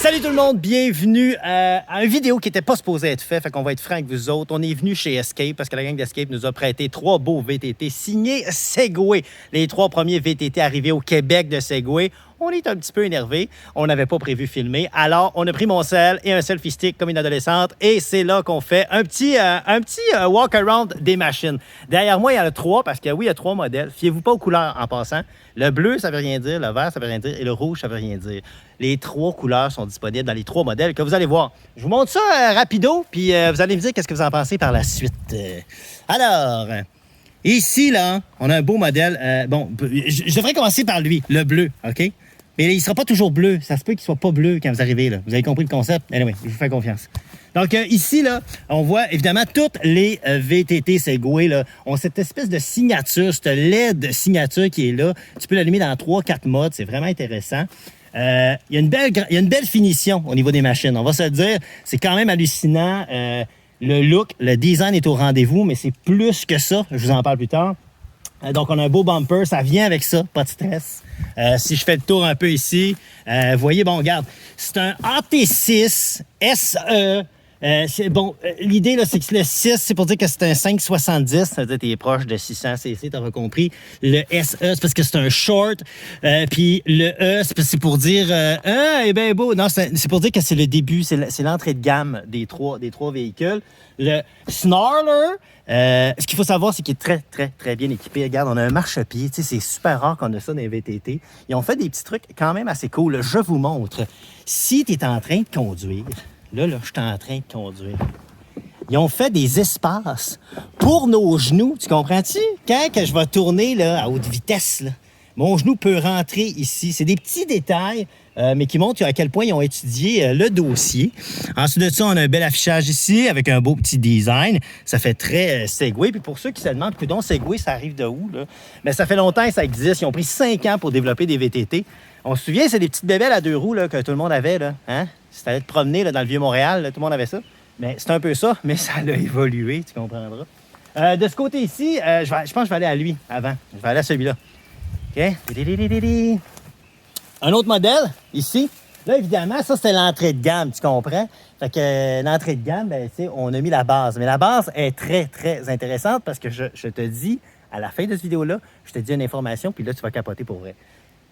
Salut tout le monde, bienvenue à une vidéo qui n'était pas supposée être faite, fait qu'on va être franc avec vous autres. On est venu chez Escape parce que la gang d'Escape nous a prêté 3 beaux VTT signés Segway. Les 3 premiers VTT arrivés au Québec de Segway. On est un petit peu énervé. On n'avait pas prévu filmer. Alors, on a pris mon sel et un selfie stick comme une adolescente et c'est là qu'on fait un petit walk-around des machines. Derrière moi, il y en a 3 parce que oui, il y a 3 modèles. Fiez-vous pas aux couleurs en passant. Le bleu, ça veut rien dire. Le vert, ça veut rien dire. Et le rouge, ça veut rien dire. Les 3 couleurs sont disponibles dans les 3 modèles que vous allez voir. Je vous montre ça rapido, puis vous allez me dire qu'est-ce que vous en pensez par la suite. Alors, ici, là, on a un beau modèle. Je devrais commencer par lui, le bleu, OK? Mais il ne sera pas toujours bleu. Ça se peut qu'il ne soit pas bleu quand vous arrivez, là. Vous avez compris le concept? Anyway, je vous fais confiance. Donc, ici, là, on voit évidemment toutes les VTT Segway, là, ont cette espèce de signature, cette LED signature qui est là. Tu peux l'allumer dans 3-4 modes. C'est vraiment intéressant. Il y a une belle finition au niveau des machines. On va se le dire, c'est quand même hallucinant. Le look, le design est au rendez-vous, mais c'est plus que ça. Je vous en parle plus tard. Donc, on a un beau bumper. Ça vient avec ça, pas de stress. Si je fais le tour un peu ici, vous voyez, bon, regarde, c'est un AT6 SE. L'idée, là, c'est que le 6, c'est pour dire que c'est un 570. Ça veut dire que t'es proche de 600 cc, t'auras compris. Le SE, c'est parce que c'est un short. Puis le E, c'est pour dire... est bien beau. Non, c'est pour dire que c'est le début, c'est l'entrée de gamme des trois véhicules. Le Snarler, ce qu'il faut savoir, c'est qu'il est très, très, très bien équipé. Regarde, on a un marchepied. Tu sais, c'est super rare qu'on a ça dans les VTT. Ils ont fait des petits trucs quand même assez cool. Je vous montre. Si tu es en train de conduire... Là, je suis en train de conduire. Ils ont fait des espaces pour nos genoux. Tu comprends-tu? Quand que je vais tourner là, à haute vitesse, là, mon genou peut rentrer ici. C'est des petits détails, mais qui montrent à quel point ils ont étudié le dossier. Ensuite de ça, on a un bel affichage ici avec un beau petit design. Ça fait très Segway. Puis pour ceux qui se demandent, coudonc, Segway, ça arrive de où? Là? Mais ça fait longtemps que ça existe. Ils ont pris 5 ans pour développer des VTT. On se souvient, c'est des petites bébelles à 2 roues là, que tout le monde avait. Là, hein? Si tu allais te promener là, dans le Vieux-Montréal, là, tout le monde avait ça. Mais c'est un peu ça, mais ça a évolué, tu comprendras. De ce côté ici, je pense que je vais aller à lui avant. Je vais aller à celui-là. OK? Un autre modèle, ici. Là, évidemment, ça, c'était l'entrée de gamme, tu comprends? Fait que l'entrée de gamme, ben, on a mis la base. Mais la base est très, très intéressante parce que je te dis, à la fin de cette vidéo-là, je te dis une information, puis là, tu vas capoter pour vrai.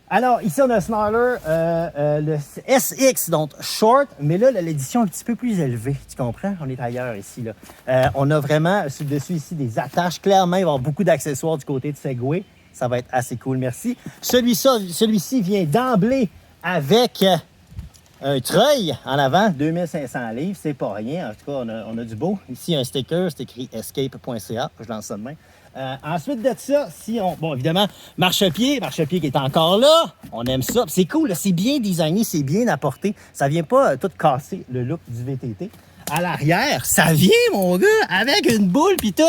Alors, ici, on a un Snarler, le SX, donc short, mais là, l'édition un petit peu plus élevée, tu comprends? On est ailleurs ici, là. On a vraiment, dessus ici, des attaches. Clairement, il va y avoir beaucoup d'accessoires du côté de Segway. Ça va être assez cool, merci. Celui-ci vient d'emblée avec un treuil en avant, 2500 livres, c'est pas rien. En tout cas, on a du beau. Ici, un sticker, c'est écrit escape.ca, je lance ça de main. Ensuite de ça, bon, évidemment, marchepied qui est encore là. On aime ça. C'est cool, c'est bien designé, c'est bien apporté. Ça vient pas tout casser le look du VTT. À l'arrière, ça vient, mon gars, avec une boule puis tout.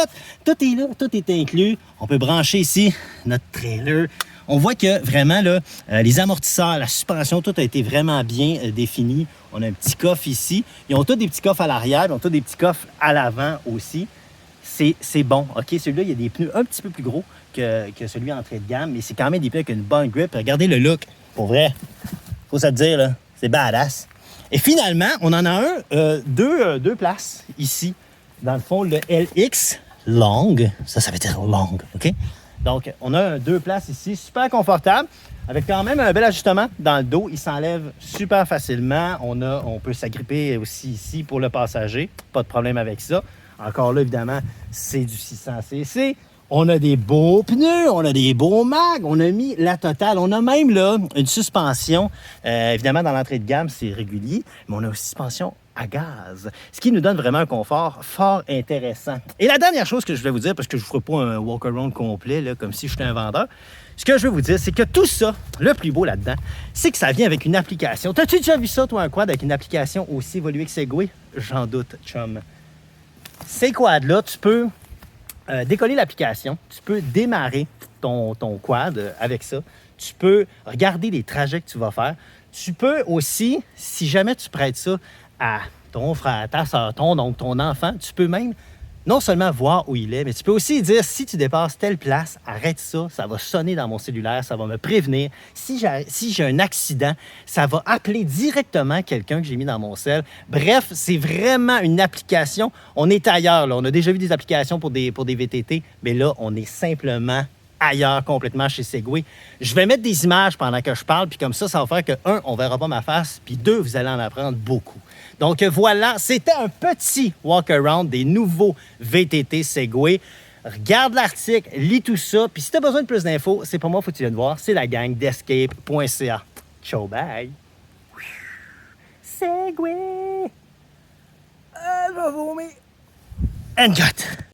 Tout est là, tout est inclus. On peut brancher ici notre trailer. On voit que vraiment, là, les amortisseurs, la suspension, tout a été vraiment bien défini. On a un petit coffre ici. Ils ont tous des petits coffres à l'arrière, ils ont tous des petits coffres à l'avant aussi. C'est bon, OK? Celui-là, il y a des pneus un petit peu plus gros que celui entrée de gamme, mais c'est quand même des pneus avec une bonne grip. Regardez le look, pour vrai. Faut se le dire, là. C'est badass. Et finalement, on en a deux places ici. Dans le fond, le LX Long. Ça veut dire long, OK? Donc, on a 2 places ici, super confortable, avec quand même un bel ajustement dans le dos. Il s'enlève super facilement. On peut s'agripper aussi ici pour le passager. Pas de problème avec ça. Encore là, évidemment, c'est du 600 cc. On a des beaux pneus, on a des beaux mags, on a mis la totale. On a même là une suspension. Évidemment, dans l'entrée de gamme, c'est régulier, mais on a une suspension à gaz, ce qui nous donne vraiment un confort fort intéressant. Et la dernière chose que je voulais vous dire, parce que je ne ferai pas un walk-around complet, là, comme si j'étais un vendeur, ce que je veux vous dire, c'est que tout ça, le plus beau là-dedans, c'est que ça vient avec une application. T'as-tu déjà vu ça, toi, un quad avec une application aussi évoluée que Segway? J'en doute, chum. Ces quads-là, tu peux décoller l'application, tu peux démarrer ton quad avec ça, tu peux regarder les trajets que tu vas faire, tu peux aussi, si jamais tu prêtes ça à ton frère, ta soeur, ton oncle, ton enfant, tu peux même non seulement voir où il est, mais tu peux aussi dire si tu dépasses telle place, arrête ça, ça va sonner dans mon cellulaire, ça va me prévenir. Si j'ai un accident, ça va appeler directement quelqu'un que j'ai mis dans mon cell. Bref, c'est vraiment une application. On est ailleurs, là. On a déjà vu des applications pour des VTT, mais là, on est simplement ailleurs complètement chez Segway. Je vais mettre des images pendant que je parle, puis comme ça va faire que, un, on verra pas ma face, puis deux, vous allez en apprendre beaucoup. Donc voilà, c'était un petit walk-around des nouveaux VTT Segway. Regarde l'article, lis tout ça, puis si tu as besoin de plus d'infos, c'est pas moi, faut que tu viennes voir, c'est la gang d'escape.ca. Ciao, bye! Segway! Je vais vomir! And cut!